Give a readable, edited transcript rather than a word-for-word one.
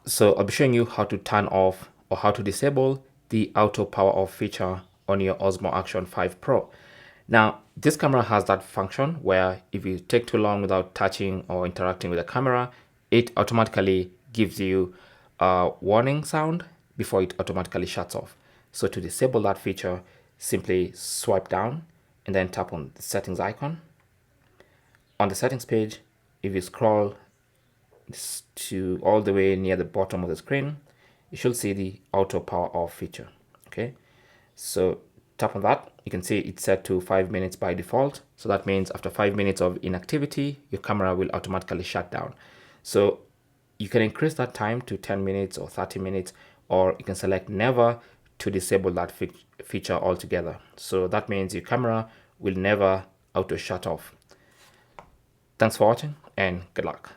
So I'll be showing you how to turn off or how to disable the auto power off feature on your Osmo Action 5 Pro. Now, this camera has that function where if you take too long without touching or interacting with the camera, it automatically gives you a warning sound before it automatically shuts off. So to disable that feature, simply swipe down and then tap on the settings icon. On the settings page, if you scroll to all the way near the bottom of the screen, you should see the auto power off feature. Okay, so tap on that. You can see it's set to 5 minutes by default. So that means after 5 minutes of inactivity, your camera will automatically shut down. So you can increase that time to 10 minutes or 30 minutes, or you can select never to disable that feature altogether. So that means your camera will never auto shut off. Thanks for watching and good luck.